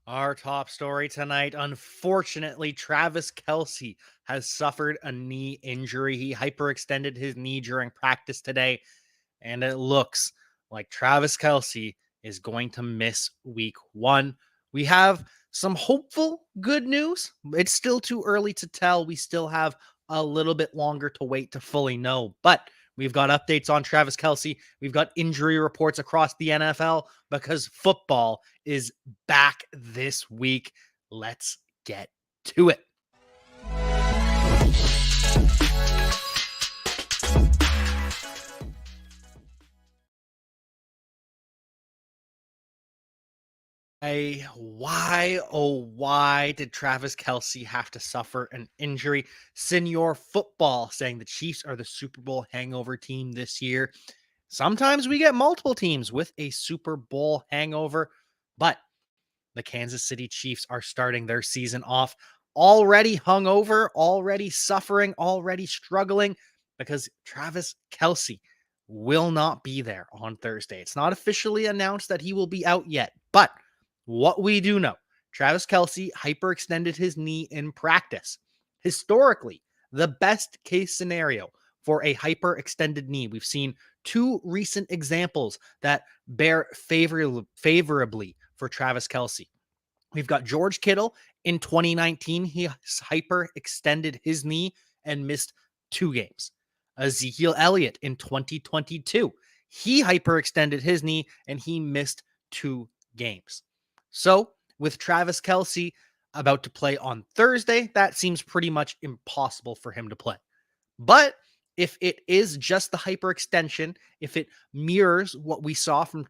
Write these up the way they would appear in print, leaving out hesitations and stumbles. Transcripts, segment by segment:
Our top story tonight. Unfortunately, Travis Kelce has suffered a knee injury. He hyperextended his knee during practice today, and it looks like Travis Kelce is going to miss week one. We have some hopeful good news. It's still too early to tell. We still have a little bit longer to wait to fully know, but we've got updates on Travis Kelce. We've got injury reports across the NFL because football is back this week. Let's get to it. Why did Travis Kelce have to suffer an injury? Senior football saying the Chiefs are the Super Bowl hangover team this year. Sometimes we get multiple teams with a Super Bowl hangover, but the Kansas City Chiefs are starting their season off already hungover, already suffering, already struggling because Travis Kelce will not be there on Thursday. It's not officially announced that he will be out yet, but what we do know, Travis Kelce hyperextended his knee in practice. Historically, the best case scenario for a hyperextended knee. We've seen two recent examples that bear favorably for Travis Kelce. We've got George Kittle in 2019. He hyperextended his knee and missed 2 games. Ezekiel Elliott in 2022. He hyperextended his knee and he missed 2 games. So, with Travis Kelce about to play on Thursday, that seems pretty much impossible for him to play. But if it is just the hyperextension, if it mirrors what we saw from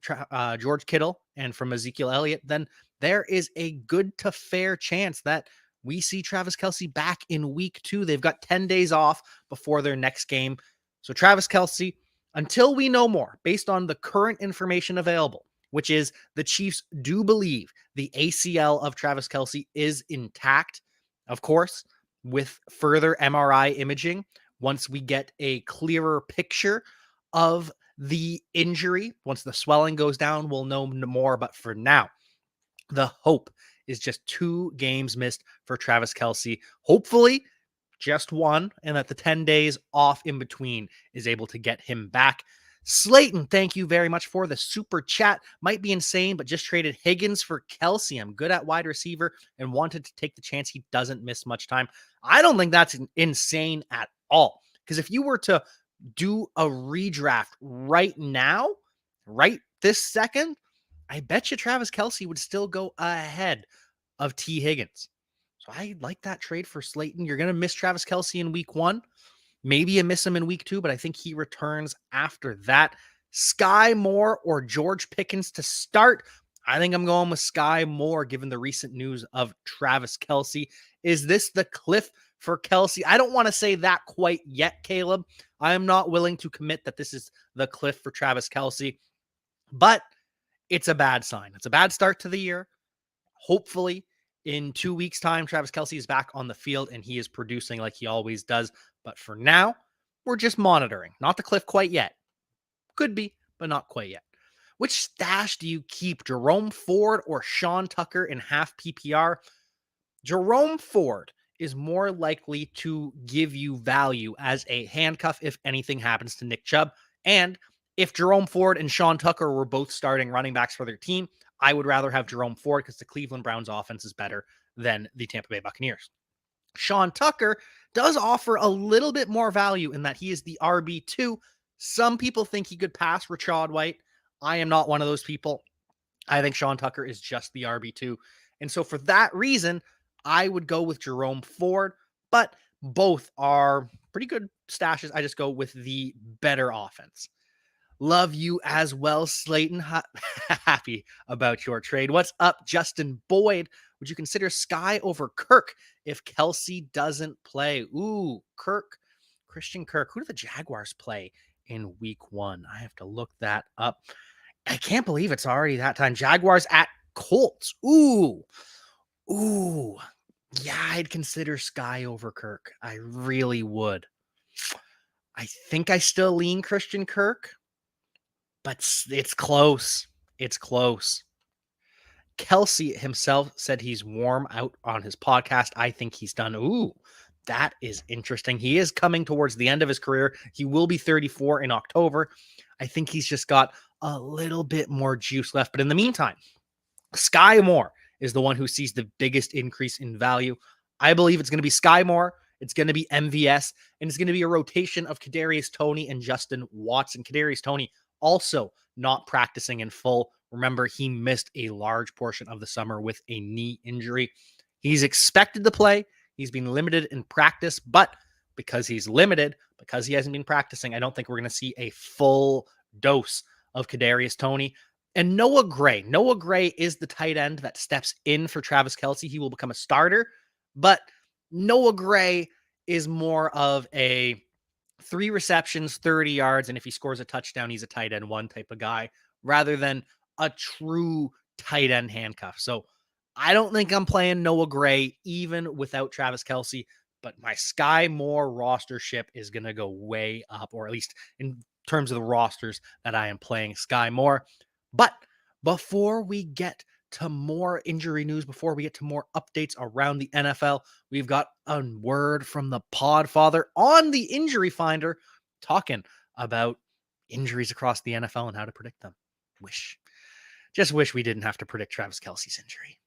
George Kittle and from Ezekiel Elliott, then there is a good to fair chance that we see Travis Kelce back in week 2. They've got 10 days off before their next game. So, Travis Kelce, until we know more, based on the current information available, which is the Chiefs do believe the ACL of Travis Kelce is intact. Of course, with further MRI imaging, once we get a clearer picture of the injury, once the swelling goes down, we'll know more. But for now, the hope is just 2 games missed for Travis Kelce. Hopefully, just one, and that the 10 days off in between is able to get him back. Slayton, thank you very much for the super chat. Might be insane, but just traded Higgins for Kelce. I'm good at wide receiver and wanted to take the chance he doesn't miss much time. I don't think that's insane at all. Because if you were to do a redraft right now, right this second, I bet you Travis Kelce would still go ahead of T. Higgins. So I like that trade for Slayton. You're going to miss Travis Kelce in week 1. Maybe you miss him in week 2, but I think he returns after that. Sky Moore or George Pickens to start. I think I'm going with Sky Moore given the recent news of Travis Kelce. Is this the cliff for Kelce? I don't want to say that quite yet, Caleb. I am not willing to commit that this is the cliff for Travis Kelce, but it's a bad sign. It's a bad start to the year. Hopefully, in 2 weeks' time, Travis Kelce is back on the field and he is producing like he always does. But for now, we're just monitoring. Not the cliff quite yet. Could be, but not quite yet. Which stash do you keep, Jerome Ford or Sean Tucker in half PPR? Jerome Ford is more likely to give you value as a handcuff if anything happens to Nick Chubb. And if Jerome Ford and Sean Tucker were both starting running backs for their team, I would rather have Jerome Ford because the Cleveland Browns offense is better than the Tampa Bay Buccaneers. Sean Tucker does offer a little bit more value in that he is the RB2. Some people think he could pass Rachaad White. I am not one of those people. I think Sean Tucker is just the RB2. And so for that reason, I would go with Jerome Ford, but both are pretty good stashes. I just go with the better offense. Love you as well, Slayton. Happy about your trade. What's up, Justin Boyd? Would you consider Sky over Kirk if Kelce doesn't play? Ooh, Kirk, Christian Kirk. Who do the Jaguars play in week 1? I have to look that up. I can't believe it's already that time. Jaguars at Colts. Ooh. Yeah, I'd consider Sky over Kirk. I really would. I think I still lean Christian Kirk, but it's close. It's close. Kelce himself said he's warm out on his podcast. I think he's done. Ooh, that is interesting. He is coming towards the end of his career. He will be 34 in October. I think he's just got a little bit more juice left. But in the meantime, Sky Moore is the one who sees the biggest increase in value. I believe it's going to be Sky Moore. It's going to be MVS, and it's going to be a rotation of Kadarius Toney and Justin Watson. Kadarius Toney also not practicing in full. Remember, he missed a large portion of the summer with a knee injury. He's expected to play. He's been limited in practice, but because he's limited, because he hasn't been practicing, I don't think we're going to see a full dose of Kadarius Toney. And Noah Gray. Noah Gray is the tight end that steps in for Travis Kelce. He will become a starter, but Noah Gray is more of a 3 receptions, 30 yards, and if he scores a touchdown, he's a tight end 1 type of guy, rather than a true tight end handcuff. So I don't think I'm playing Noah Gray even without Travis Kelce, but my Sky Moore rostership is going to go way up, or at least in terms of the rosters that I am playing Sky Moore. But before we get to more injury news, before we get to more updates around the NFL, we've got a word from the Podfather on the Injury Finder talking about injuries across the NFL and how to predict them. Just wish we didn't have to predict Travis Kelce's injury.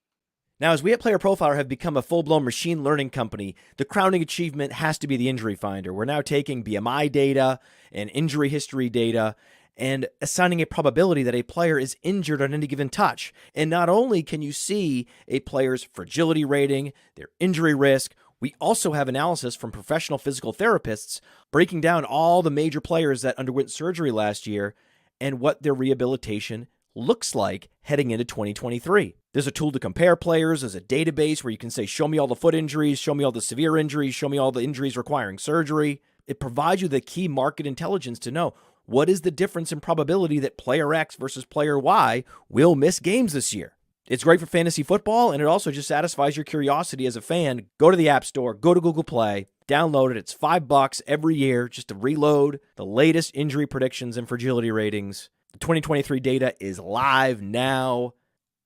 Now, as we at PlayerProfiler have become a full-blown machine learning company, the crowning achievement has to be the Injury Finder. We're now taking BMI data and injury history data and assigning a probability that a player is injured on any given touch. And not only can you see a player's fragility rating, their injury risk, we also have analysis from professional physical therapists breaking down all the major players that underwent surgery last year and what their rehabilitation looks like heading into 2023. There's a tool to compare players. There's a database where you can say, show me all the foot injuries, show me all the severe injuries, show me all the injuries requiring surgery. It provides you the key market intelligence to know what is the difference in probability that player X versus player Y will miss games this year. It's great for fantasy football, and it also just satisfies your curiosity as a fan. Go to the App Store, go to Google Play, download it. It's $5 every year just to reload the latest injury predictions and fragility ratings. The 2023 data is live now.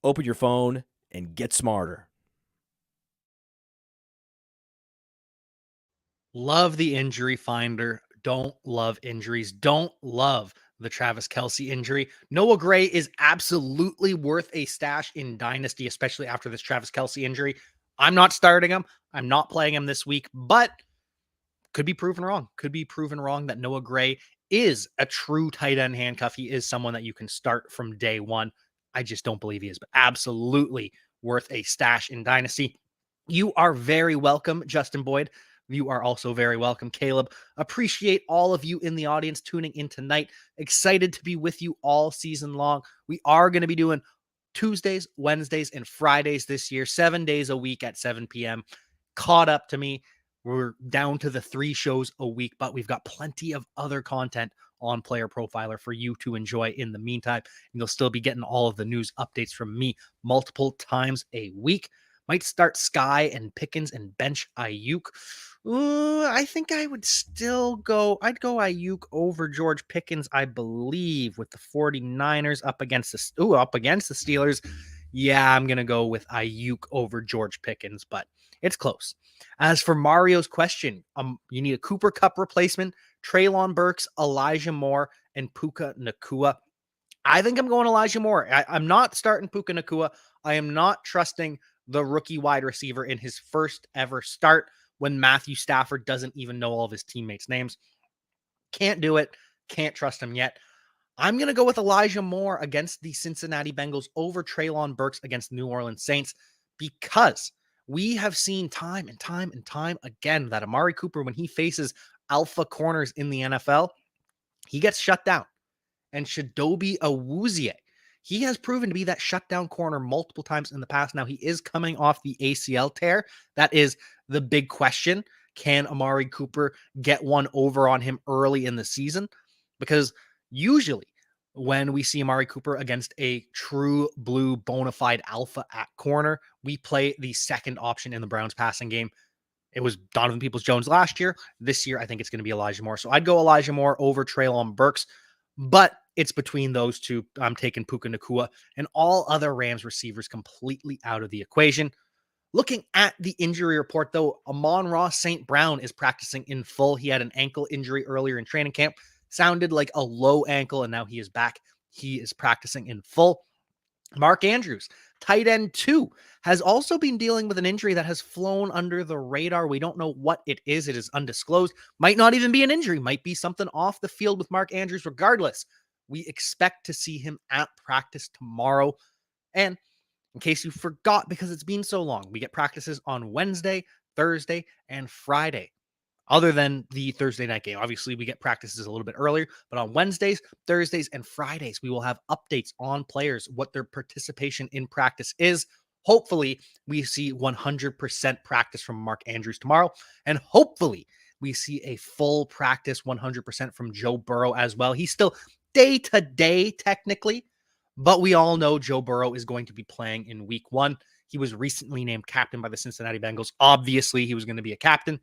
Open your phone and get smarter. Love the Injury Finder. Don't love injuries. Don't love the Travis Kelce injury. Noah Gray is absolutely worth a stash in Dynasty, especially after this Travis Kelce injury. I'm not starting him. I'm not playing him this week, but could be proven wrong. Could be proven wrong that Noah Gray is a true tight end handcuff. He is someone that you can start from day one. I just don't believe he is, but absolutely worth a stash in Dynasty. You are very welcome, Justin Boyd. You are also very welcome, Caleb. Appreciate all of you in the audience tuning in tonight. Excited to be with you all season long. We are going to be doing Tuesdays, Wednesdays, and Fridays this year, 7 days a week at 7 p.m. Caught up to me. We're down to the 3 shows a week, but we've got plenty of other content on Player Profiler for you to enjoy in the meantime. And you'll still be getting all of the news updates from me multiple times a week. Might start Sky and Pickens and bench Ayuk. I think I would still go. I'd go Ayuk over George Pickens, I believe, with the 49ers up against the Steelers. Yeah, I'm going to go with Ayuk over George Pickens, but it's close. As for Mario's question, you need a Cooper Kupp replacement, Treylon Burks, Elijah Moore, and Puka Nacua. I think I'm going Elijah Moore. I'm not starting Puka Nacua. I am not trusting the rookie wide receiver in his first ever start when Matthew Stafford doesn't even know all of his teammates' names. Can't do it. Can't trust him yet. I'm going to go with Elijah Moore against the Cincinnati Bengals over Treylon Burks against the New Orleans Saints, because we have seen time and time and time again that Amari Cooper, when he faces alpha corners in the NFL, he gets shut down. And Chidobe Awuzie, he has proven to be that shutdown corner multiple times in the past. Now, he is coming off the ACL tear. That is the big question. Can Amari Cooper get one over on him early in the season? Because usually when we see Amari Cooper against a true blue bona fide alpha at corner, we play the second option in the Browns passing game. It was Donovan Peoples-Jones last year. This year, I think it's going to be Elijah Moore. So I'd go Elijah Moore over Treylon Burks. But it's between those two. I'm taking Puka Nacua, and all other Rams receivers completely out of the equation. Looking at the injury report, though, Amon-Ra St. Brown is practicing in full. He had an ankle injury earlier in training camp. Sounded like a low ankle, and now he is back. He is practicing in full. Mark Andrews, tight end 2, has also been dealing with an injury that has flown under the radar. We don't know what it is. It is undisclosed. Might not even be an injury. Might be something off the field with Mark Andrews. Regardless, we expect to see him at practice tomorrow. And in case you forgot, because it's been so long, we get practices on Wednesday, Thursday, and Friday. Other than the Thursday night game. Obviously, we get practices a little bit earlier, but on Wednesdays, Thursdays, and Fridays, we will have updates on players, what their participation in practice is. Hopefully, we see 100% practice from Mark Andrews tomorrow, and hopefully, we see a full practice 100% from Joe Burrow as well. He's still day-to-day, technically, but we all know Joe Burrow is going to be playing in week 1. He was recently named captain by the Cincinnati Bengals. Obviously, he was going to be a captain.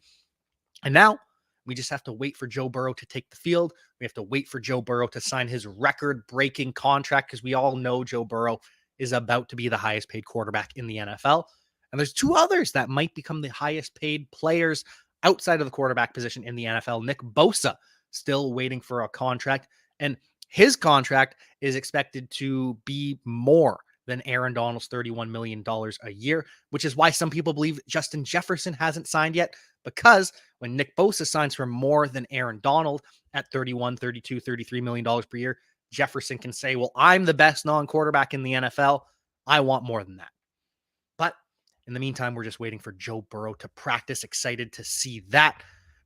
And now we just have to wait for Joe Burrow to take the field. We have to wait for Joe Burrow to sign his record-breaking contract, because we all know Joe Burrow is about to be the highest paid quarterback in the NFL. And there's 2 others that might become the highest paid players outside of the quarterback position in the NFL. Nick Bosa, still waiting for a contract, and his contract is expected to be more than Aaron Donald's $31 million a year, which is why some people believe Justin Jefferson hasn't signed yet, because when Nick Bosa signs for more than Aaron Donald at $31, $32, $33 million per year, Jefferson can say, well, I'm the best non-quarterback in the NFL. I want more than that. But in the meantime, we're just waiting for Joe Burrow to practice. Excited to see that.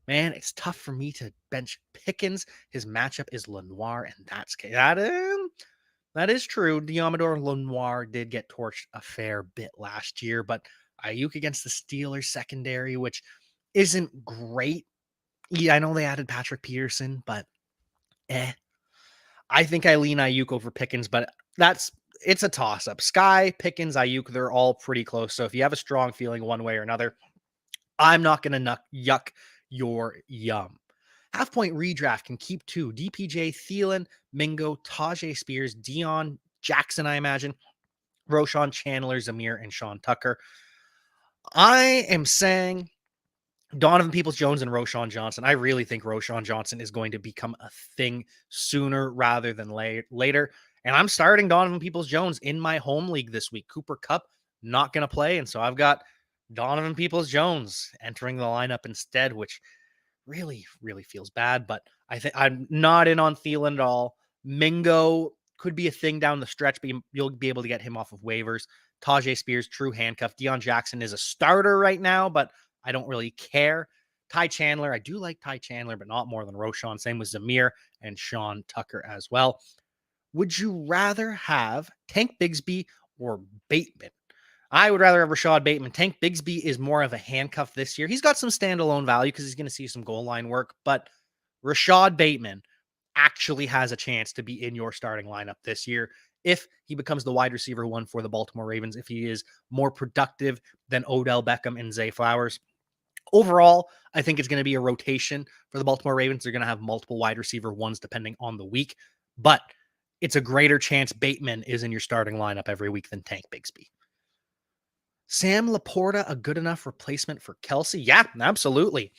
Man, it's tough for me to bench Pickens. His matchup is Lenoir, and that is true. Diamador Lenoir did get torched a fair bit last year, but Ayuk against the Steelers secondary, which isn't great. Yeah, I know they added Patrick Peterson, but I think I lean Ayuk over Pickens, but it's a toss-up. Sky, Pickens, Ayuk, they're all pretty close. So if you have a strong feeling one way or another, I'm not going to yuck your yum. Half-point redraft can keep 2. DPJ, Thielen, Mingo, Tajay Spears, Deion Jackson, I imagine, Roshan Chandler, Zamir, and Sean Tucker. I am saying Donovan Peoples-Jones and Roshan Johnson. I really think Roshan Johnson is going to become a thing sooner rather than later. And I'm starting Donovan Peoples-Jones in my home league this week. Cooper Kupp not going to play, and so I've got Donovan Peoples-Jones entering the lineup instead, which really, really feels bad. But I think I'm not in on Thielen at all. Mingo could be a thing down the stretch, but you'll be able to get him off of waivers. Tajay Spears, true handcuff. Deion Jackson is a starter right now, but I don't really care. Ty Chandler, I do like Ty Chandler, but not more than Roshan. Same with Zamir and Sean Tucker as well. Would you rather have Tank Bigsby or Bateman? I would rather have Rashad Bateman. Tank Bigsby is more of a handcuff this year. He's got some standalone value because he's going to see some goal line work, but Rashad Bateman actually has a chance to be in your starting lineup this year if he becomes the wide receiver 1 for the Baltimore Ravens, if he is more productive than Odell Beckham and Zay Flowers. Overall, I think it's going to be a rotation for the Baltimore Ravens. They're going to have multiple wide receiver 1s depending on the week, but it's a greater chance Bateman is in your starting lineup every week than Tank Bigsby. Sam Laporta, a good enough replacement for Kelce? Yeah, absolutely.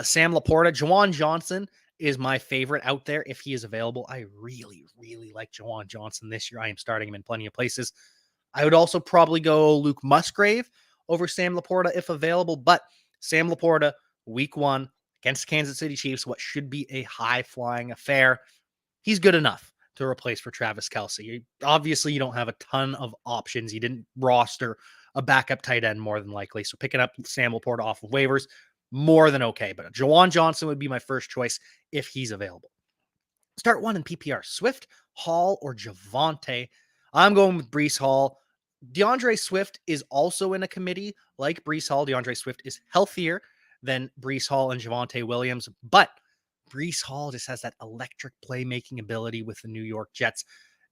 Sam Laporta, Juwan Johnson is my favorite out there if he is available. I really, really like Juwan Johnson this year. I am starting him in plenty of places. I would also probably go Luke Musgrave over Sam Laporta if available, but Sam Laporta, week 1 against the Kansas City Chiefs, what should be a high-flying affair. He's good enough to replace for Travis Kelce. Obviously, you don't have a ton of options. You didn't roster a backup tight end more than likely. So picking up Sam Laporta off of waivers, more than okay. But Juwan Johnson would be my first choice if he's available. Start 1 in PPR. Swift, Hall, or Javonte. I'm going with Breece Hall. DeAndre Swift is also in a committee like Breece Hall. DeAndre Swift is healthier than Breece Hall and Javonte Williams, but Breece Hall just has that electric playmaking ability with the New York Jets.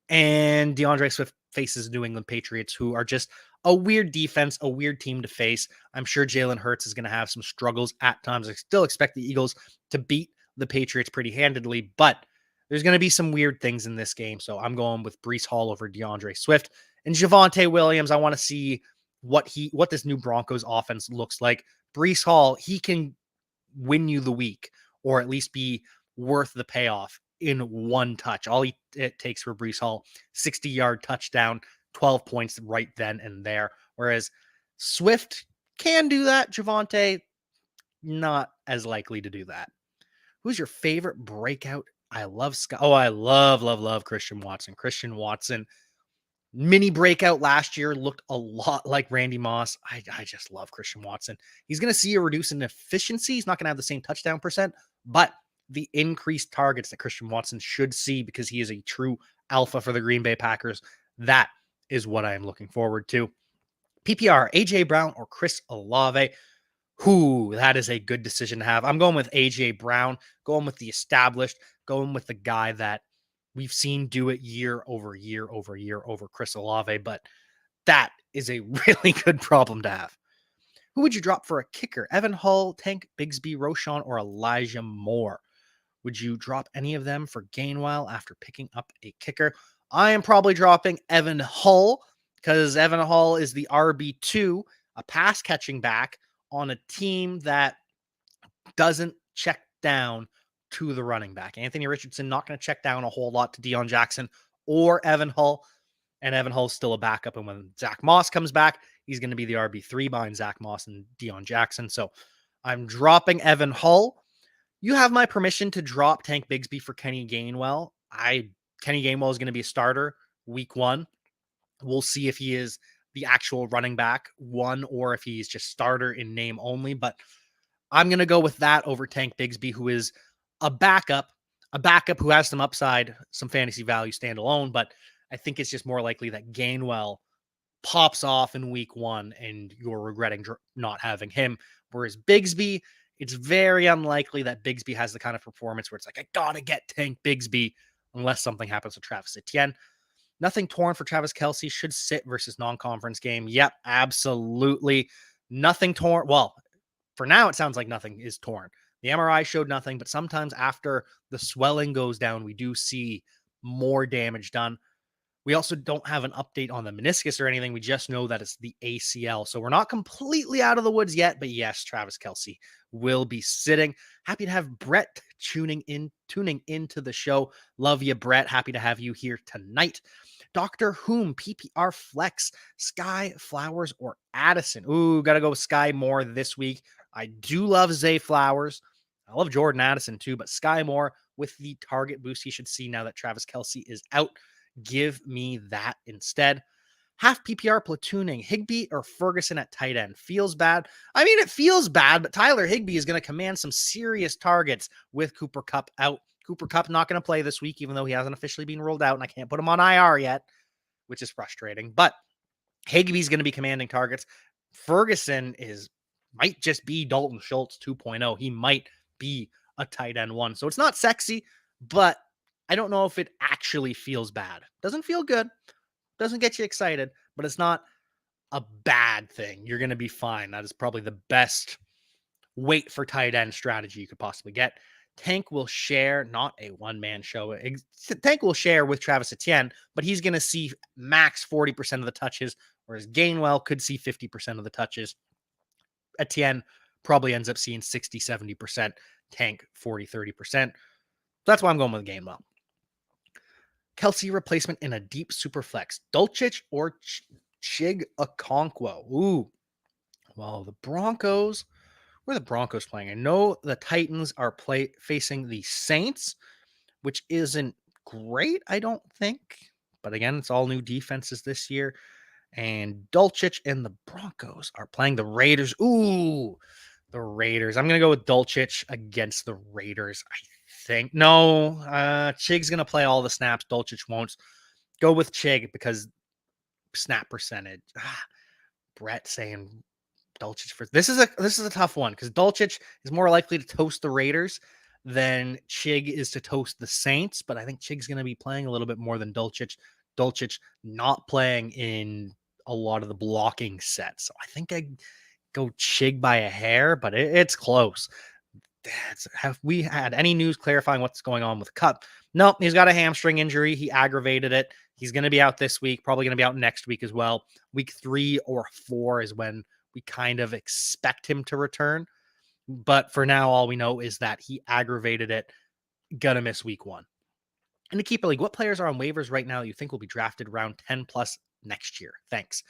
And DeAndre Swift faces New England Patriots, who are just a weird defense, a weird team to face. I'm sure Jalen Hurts is going to have some struggles at times. I still expect the Eagles to beat the Patriots pretty handedly, but There's going to be some weird things in this game. So I'm going with Breece Hall over DeAndre Swift and Javonte Williams. I want to see what this new Broncos offense looks like. Breece Hall, he can win you the week or at least be worth the payoff in one touch. It takes for Breece Hall, 60-yard touchdown, 12 points right then and there. Whereas Swift can do that. Javonte, not as likely to do that. Who's your favorite breakout? I love Scott. Oh, I love Christian Watson. Christian Watson, mini breakout last year, looked a lot like Randy Moss. I just love Christian Watson. He's going to see a reduce in efficiency. He's not going to have the same touchdown percent, but the increased targets that Christian Watson should see because he is a true alpha for the Green Bay Packers. That is what I am looking forward to. PPR, AJ Brown or Chris Olave. That is a good decision to have. I'm going with AJ Brown, going with the established, going with the guy that we've seen do it year over year over year over Chris Olave, but that is a really good problem to have. Who would you drop for a kicker? Evan Hull, Tank Bigsby, Roshan, or Elijah Moore? Would you drop any of them for Gainwell after picking up a kicker? I am probably dropping Evan Hull because Evan Hull is the RB2, a pass catching back on a team that doesn't check down to the running back. Anthony Richardson not going to check down a whole lot to Deion Jackson or Evan Hull. And Evan Hull's still a backup. And when Zach Moss comes back, he's going to be the RB3 behind Zach Moss and Deion Jackson. So I'm dropping Evan Hull. You have my permission to drop Tank Bigsby for Kenny Gainwell. Kenny Gainwell is going to be a starter week 1. We'll see if he is the actual running back 1 or if he's just starter in name only. But I'm going to go with that over Tank Bigsby, who is a backup who has some upside, some fantasy value standalone. But I think it's just more likely that Gainwell pops off in week 1 and you're regretting not having him. Whereas Bigsby, it's very unlikely that Bigsby has the kind of performance where it's like, I got to get Tank Bigsby unless something happens with Travis Etienne. Nothing torn for Travis Kelce. Should sit versus non-conference game. Yep, absolutely. Nothing torn. Well, for now, it sounds like nothing is torn. The MRI showed nothing, but sometimes after the swelling goes down, we do see more damage done. We also don't have an update on the meniscus or anything. We just know that it's the ACL. So we're not completely out of the woods yet, but yes, Travis Kelce will be sitting. Happy to have Brett tuning into the show. Love you, Brett. Happy to have you here tonight. Dr. Whom, PPR Flex, Sky, Flowers, or Addison. Ooh, got to go with Sky Moore this week. I do love Zay Flowers. I love Jordan Addison too, but Sky Moore with the target boost he should see now that Travis Kelce is out. Give me that instead. Half PPR platooning, Higbee or Ferguson at tight end. Feels bad. I mean, it feels bad, but Tyler Higbee is going to command some serious targets with Cooper Kupp out. Cooper Kupp not going to play this week, even though he hasn't officially been ruled out, and I can't put him on IR yet, which is frustrating. But Higbee's going to be commanding targets. Ferguson might just be Dalton Schultz 2.0. He might be a tight end 1. So it's not sexy, but I don't know if it actually feels bad. Doesn't feel good. Doesn't get you excited, but it's not a bad thing. You're going to be fine. That is probably the best wait for tight end strategy you could possibly get. Tank will share, not a one-man show. Tank will share with Travis Etienne, but he's going to see max 40% of the touches, whereas Gainwell could see 50% of the touches. Etienne probably ends up seeing 60, 70%. Tank 40, 30%. That's why I'm going with Gainwell. Kelce replacement in a deep super flex. Dulcich or Chig Okonkwo. Ooh. Well, the Broncos. Where are the Broncos playing? I know the Titans are facing the Saints, which isn't great, I don't think. But again, it's all new defenses this year. And Dulcich and the Broncos are playing the Raiders. Ooh, the Raiders. I'm going to go with Dulcich against the Raiders, I think. No, Chig's going to play all the snaps. Dulcich won't. Go with Chig because snap percentage. Brett saying Dulcich first. This is a tough one because Dulcich is more likely to toast the Raiders than Chig is to toast the Saints. But I think Chig's going to be playing a little bit more than Dulcich. Dulcich not playing in a lot of the blocking sets. So I think I go Chig by a hair, but it's close. Have we had any news clarifying what's going on with Kupp? No, he's got a hamstring injury. He aggravated it. He's going to be out this week, probably going to be out next week as well. Week 3 or 4 is when we kind of expect him to return. But for now, all we know is that he aggravated it. Gonna miss week 1. In the keeper league, what players are on waivers right now that you think will be drafted round 10 plus next year? Thanks.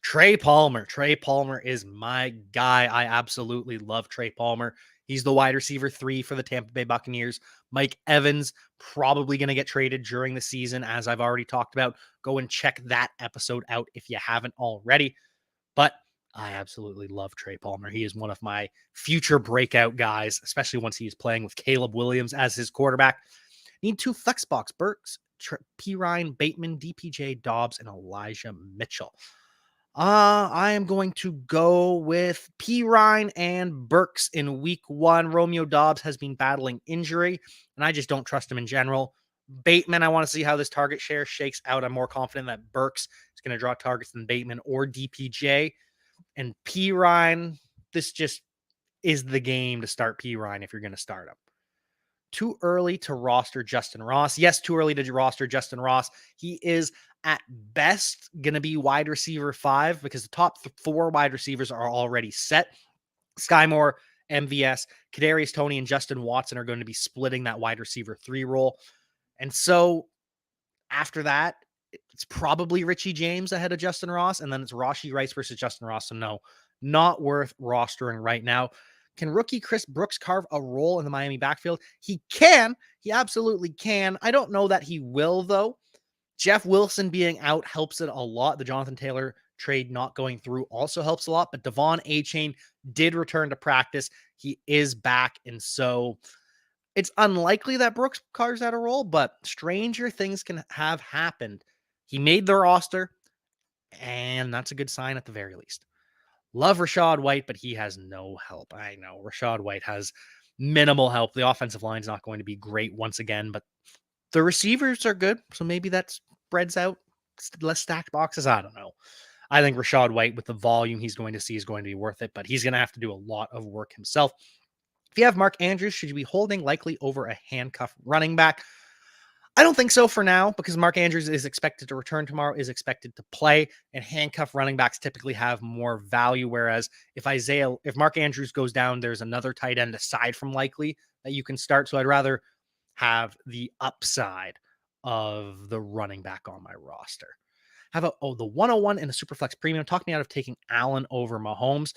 Trey Palmer. Trey Palmer is my guy. I absolutely love Trey Palmer. He's the wide receiver 3 for the Tampa Bay Buccaneers. Mike Evans probably going to get traded during the season, as I've already talked about. Go and check that episode out if you haven't already. But I absolutely love Trey Palmer. He is one of my future breakout guys, especially once he's playing with Caleb Williams as his quarterback. Need 2 flex box, Burks, P. Ryan, Bateman, DPJ, Dobbs, and Elijah Mitchell. I am going to go with P. Ryan and Burks in week 1. Romeo Dobbs has been battling injury, and I just don't trust him in general. Bateman, I want to see how this target share shakes out. I'm more confident that Burks is going to draw targets than Bateman or DPJ. And P. Ryan, this just is the game to start P. Ryan if you're going to start him. Too early to roster Justin Ross. Yes, too early to roster Justin Ross. He is at best going to be wide receiver 5 because the top 4 wide receivers are already set. Sky Moore, MVS, Kadarius Toney, and Justin Watson are going to be splitting that wide receiver 3 role. And so after that, it's probably Richie James ahead of Justin Ross, and then it's Rashee Rice versus Justin Ross. So no, not worth rostering right now. Can rookie Chris Brooks carve a role in the Miami backfield? He can. He absolutely can. I don't know that he will, though. Jeff Wilson being out helps it a lot. The Jonathan Taylor trade not going through also helps a lot. But Devon Achane did return to practice. He is back. And so it's unlikely that Brooks carves out a role, but stranger things can have happened. He made the roster, and that's a good sign at the very least. Love Rachaad White, but he has no help. I know Rachaad White has minimal help. The offensive line is not going to be great once again, but the receivers are good. So maybe that spreads out less stacked boxes. I don't know. I think Rachaad White, with the volume he's going to see, is going to be worth it, but he's going to have to do a lot of work himself. If you have Mark Andrews, should you be holding likely over a handcuff running back? I don't think so for now, because Mark Andrews is expected to return tomorrow, is expected to play, and handcuff running backs typically have more value. Whereas if Mark Andrews goes down, there's another tight end aside from likely that you can start. So I'd rather have the upside of the running back on my roster. How about, the 101 in the Superflex Premium? Talk me out of taking Allen over Mahomes.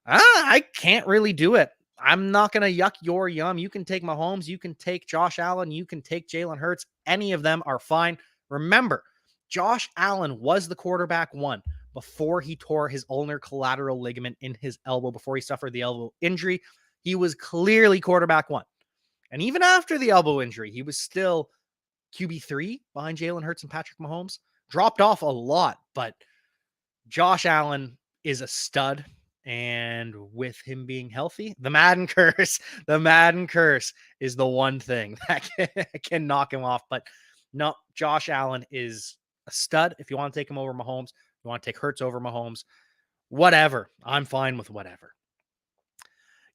I can't really do it. I'm not going to yuck your yum. You can take Mahomes. You can take Josh Allen. You can take Jalen Hurts. Any of them are fine. Remember, Josh Allen was the quarterback 1 before he tore his ulnar collateral ligament in his elbow, before he suffered the elbow injury. He was clearly quarterback 1. And even after the elbow injury, he was still QB3 behind Jalen Hurts and Patrick Mahomes. Dropped off a lot, but Josh Allen is a stud. And with him being healthy, the Madden curse is the one thing that can knock him off. But no, Josh Allen is a stud. If you want to take him over Mahomes, you want to take Hurts over Mahomes, whatever. I'm fine with whatever.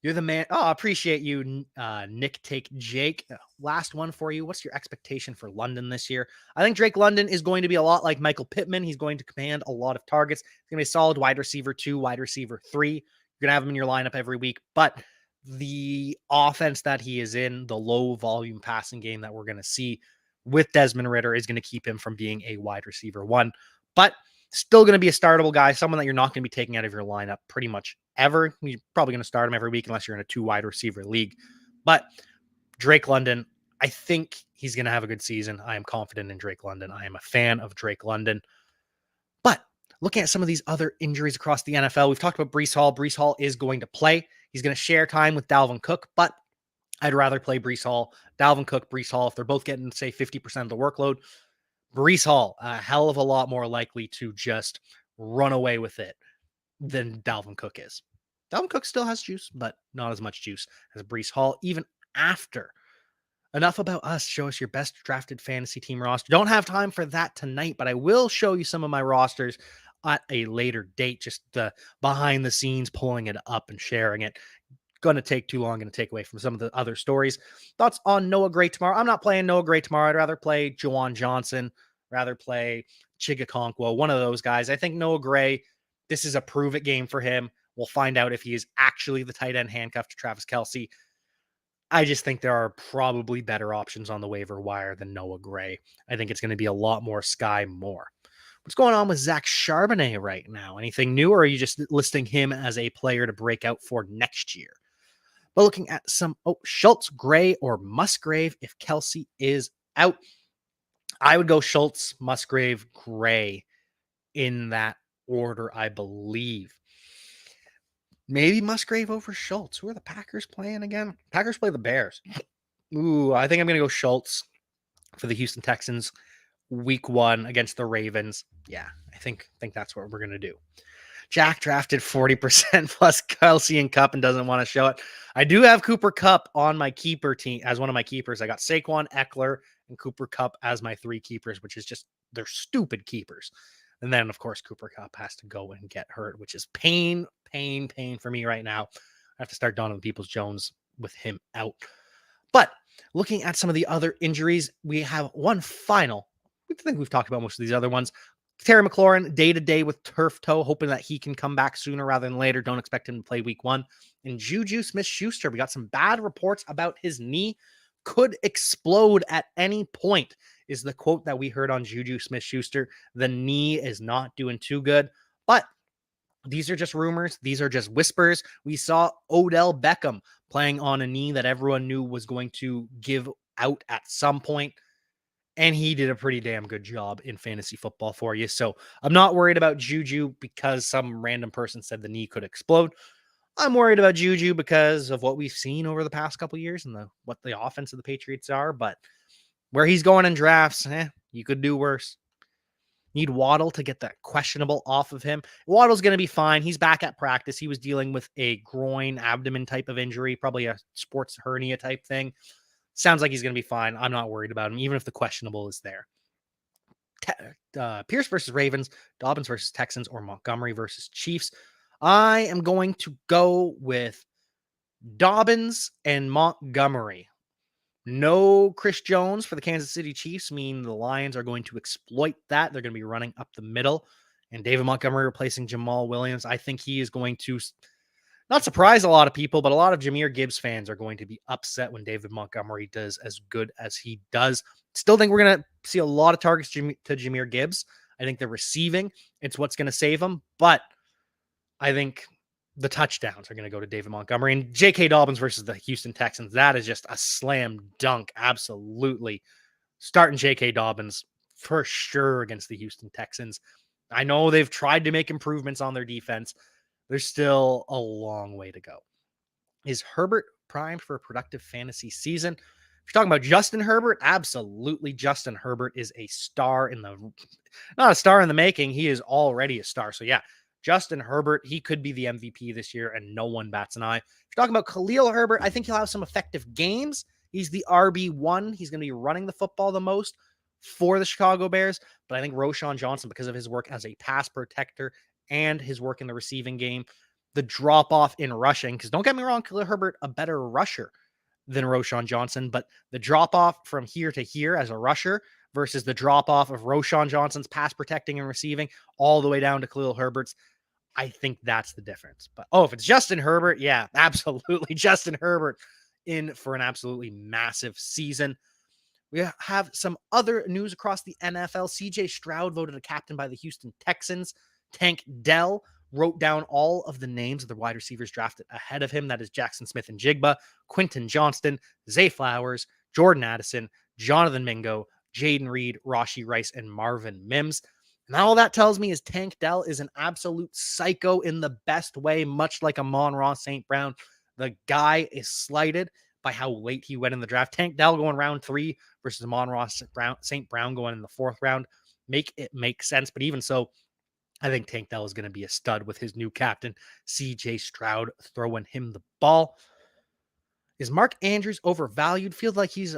You're the man. Oh, I appreciate you, Nick Take Jake. Last one for you. What's your expectation for London this year? I think Drake London is going to be a lot like Michael Pittman. He's going to command a lot of targets. He's going to be a solid wide receiver 2, wide receiver 3. You're going to have him in your lineup every week. But the offense that he is in, the low volume passing game that we're going to see with Desmond Ridder, is going to keep him from being a wide receiver 1. But still going to be a startable guy, someone that you're not going to be taking out of your lineup pretty much ever. You're probably going to start him every week unless you're in a 2 wide receiver league. But Drake London, I think he's going to have a good season. I am confident in Drake London. I am a fan of Drake London. But looking at some of these other injuries across the NFL, we've talked about Breece Hall. Breece Hall is going to play. He's going to share time with Dalvin Cook, but I'd rather play Breece Hall, Dalvin Cook, Breece Hall. If they're both getting, say, 50% of the workload, Breece Hall, a hell of a lot more likely to just run away with it than Dalvin Cook is. Dalvin Cook still has juice, but not as much juice as Breece Hall, even after. Enough about us. Show us your best drafted fantasy team roster. Don't have time for that tonight, but I will show you some of my rosters at a later date, just behind the scenes, pulling it up and sharing it. going to take too long, going to take away from some of the other stories. Thoughts on Noah Gray tomorrow? I'm not playing Noah Gray tomorrow. I'd rather play Juwan Johnson, rather play Chigakonkwo, one of those guys. I think Noah Gray, this is a prove-it game for him. We'll find out if he is actually the tight end handcuffed to Travis Kelce. I just think there are probably better options on the waiver wire than Noah Gray. I think it's going to be a lot more Sky Moore. What's going on with Zach Charbonnet right now? Anything new, or are you just listing him as a player to break out for next year? But looking at some, Schultz, Gray, or Musgrave if Kelce is out. I would go Schultz, Musgrave, Gray in that order, I believe. Maybe Musgrave over Schultz. Who are the Packers playing again? Packers play the Bears. Ooh, I think I'm going to go Schultz for the Houston Texans week 1 against the Ravens. Yeah, I think that's what we're going to do. Jack drafted 40% plus Kelce and Kupp and doesn't want to show it. I do have Cooper Kupp on my keeper team as one of my keepers. I got Saquon, Eckler, and Cooper Kupp as my 3 keepers, which is just, they're stupid keepers. And then, of course, Cooper Kupp has to go and get hurt, which is pain for me right now. I have to start Donovan Peoples-Jones with him out. But looking at some of the other injuries, we have one final. I think we've talked about most of these other ones. Terry McLaurin, day-to-day with turf toe, hoping that he can come back sooner rather than later. Don't expect him to play week 1. And Juju Smith-Schuster, we got some bad reports about his knee. Could explode at any point, is the quote that we heard on Juju Smith-Schuster. The knee is not doing too good. But these are just rumors. These are just whispers. We saw Odell Beckham playing on a knee that everyone knew was going to give out at some point. And he did a pretty damn good job in fantasy football for you. So I'm not worried about Juju because some random person said the knee could explode. I'm worried about Juju because of what we've seen over the past couple of years and what the offense of the Patriots are. But where he's going in drafts, you could do worse. Need Waddle to get that questionable off of him. Waddle's going to be fine. He's back at practice. He was dealing with a groin abdomen type of injury, probably a sports hernia type thing. Sounds like he's going to be fine. I'm not worried about him, even if the questionable is there. Pierce versus Ravens, Dobbins versus Texans, or Montgomery versus Chiefs. I am going to go with Dobbins and Montgomery. No Chris Jones for the Kansas City Chiefs, meaning the Lions are going to exploit that. They're going to be running up the middle. And David Montgomery replacing Jamal Williams. I think he is going to not surprise a lot of people, but a lot of Jahmyr Gibbs fans are going to be upset when David Montgomery does as good as he does. Still think we're going to see a lot of targets to Jahmyr Gibbs. I think the receiving, it's what's going to save him. But I think the touchdowns are going to go to David Montgomery. And J.K. Dobbins versus the Houston Texans, that is just a slam dunk. Absolutely. Starting J.K. Dobbins for sure against the Houston Texans. I know they've tried to make improvements on their defense. There's still a long way to go. Is Herbert primed for a productive fantasy season? If you're talking about Justin Herbert, absolutely. Justin Herbert is a star not a star in the making. He is already a star. So yeah, Justin Herbert, he could be the MVP this year and no one bats an eye. If you're talking about Khalil Herbert, I think he'll have some effective games. He's the RB1. He's going to be running the football the most for the Chicago Bears. But I think Roschon Johnson, because of his work as a pass protector and his work in the receiving game, the drop-off in rushing, because don't get me wrong, Khalil Herbert, a better rusher than Roschon Johnson, but the drop-off from here to here as a rusher versus the drop-off of Roschon Johnson's pass protecting and receiving all the way down to Khalil Herbert's, I think that's the difference. But, if it's Justin Herbert, yeah, absolutely. Justin Herbert in for an absolutely massive season. We have some other news across the NFL. CJ Stroud voted a captain by the Houston Texans. Tank Dell wrote down all of the names of the wide receivers drafted ahead of him. That is Jackson Smith and Jigba, Quentin Johnston, Zay Flowers, Jordan Addison, Jonathan Mingo, Jaden Reed, Rashee Rice, and Marvin Mims. And all that tells me is Tank Dell is an absolute psycho in the best way, much like Amon-Ra St. Brown. The guy is slighted by how late he went in the draft. Tank Dell going round 3 versus Amon-Ra St. Brown going in the 4th round. Make it make sense. But even so, I think Tank Dell is going to be a stud with his new captain, CJ Stroud, throwing him the ball. Is Mark Andrews overvalued? Feels like he's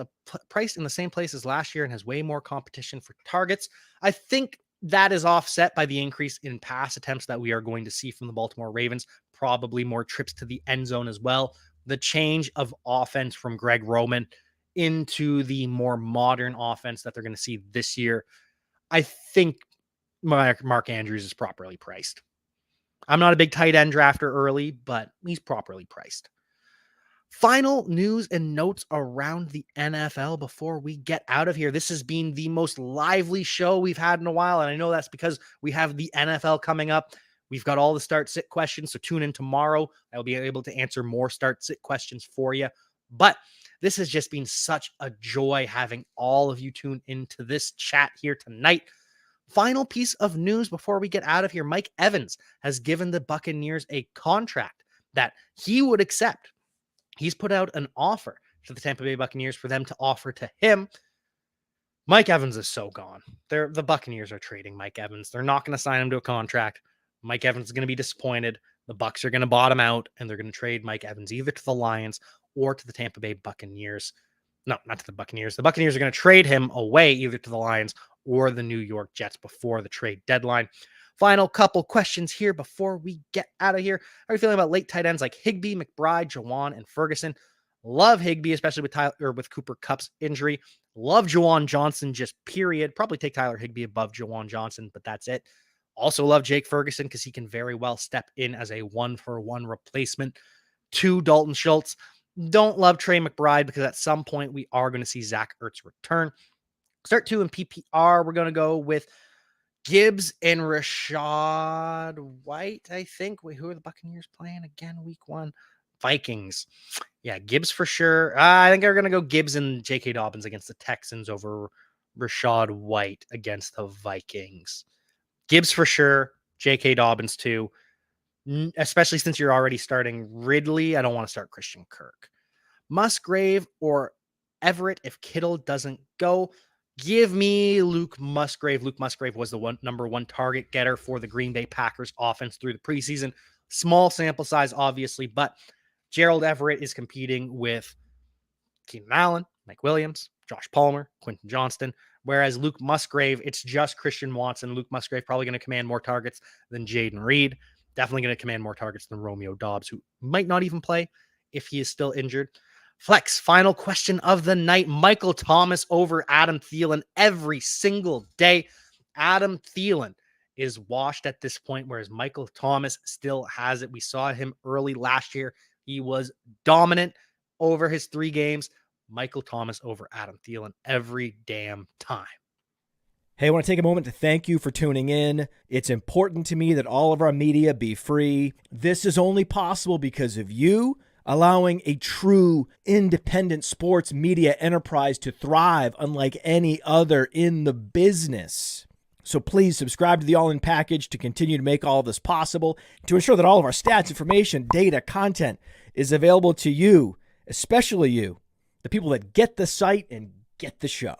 priced in the same place as last year and has way more competition for targets. I think that is offset by the increase in pass attempts that we are going to see from the Baltimore Ravens. Probably more trips to the end zone as well. the change of offense from Greg Roman into the more modern offense that they're going to see this year, I think Mark Andrews is properly priced. I'm not a big tight end drafter early, but he's properly priced. Final news and notes around the NFL before we get out of here. This has been the most lively show we've had in a while, and I know that's because we have the NFL coming up. We've got all the start-sit questions, so tune in tomorrow. I'll be able to answer more start-sit questions for you. But this has just been such a joy having all of you tune into this chat here tonight. Final piece of news before we get out of here. Mike Evans has given the Buccaneers a contract that he would accept. He's put out an offer to the Tampa Bay Buccaneers for them to offer to him. Mike Evans is so gone. The Buccaneers are trading Mike Evans. They're not going to sign him to a contract. Mike Evans is going to be disappointed. The Bucs are going to bottom out, and they're going to trade Mike Evans either to the Lions or to the Tampa Bay Buccaneers. No, not to the Buccaneers. The Buccaneers are going to trade him away either to the Lions or the New York Jets before the trade deadline. Final couple questions here before we get out of here. How are you feeling about late tight ends like Higbee, McBride, Jawan, and Ferguson? Love Higbee, especially with Cooper Kupp's injury. Love Jawan Johnson, just period. Probably take Tyler Higbee above Jawan Johnson, but that's it. Also love Jake Ferguson because he can very well step in as a one-for-one replacement to Dalton Schultz. Don't love Trey McBride because at some point we are going to see Zach Ertz return. Start 2 in PPR. We're going to go with Gibbs and Rachaad White, I think. Wait, who are the Buccaneers playing again week 1? Vikings. Yeah, Gibbs for sure. I think they're going to go Gibbs and J.K. Dobbins against the Texans over Rachaad White against the Vikings. Gibbs for sure. J.K. Dobbins too. Especially since you're already starting Ridley. I don't want to start Christian Kirk. Musgrave or Everett if Kittle doesn't go. Give me Luke Musgrave. Luke Musgrave was the number one target getter for the Green Bay Packers offense through the preseason. Small sample size, obviously, but Gerald Everett is competing with Keenan Allen, Mike Williams, Josh Palmer, Quentin Johnston, whereas Luke Musgrave, it's just Christian Watson. Luke Musgrave probably going to command more targets than Jaden Reed. Definitely going to command more targets than Romeo Doubs, who might not even play if he is still injured. Flex, final question of the night. Michael Thomas over Adam Thielen every single day. Adam Thielen is washed at this point, whereas Michael Thomas still has it. We saw him early last year. He was dominant over his 3 games. Michael Thomas over Adam Thielen every damn time. Hey, I want to take a moment to thank you for tuning in. It's important to me that all of our media be free. This is only possible because of you allowing a true independent sports media enterprise to thrive unlike any other in the business. So please subscribe to the All In Package to continue to make all of this possible, to ensure that all of our stats, information, data, content is available to you, especially you, the people that get the site and get the show.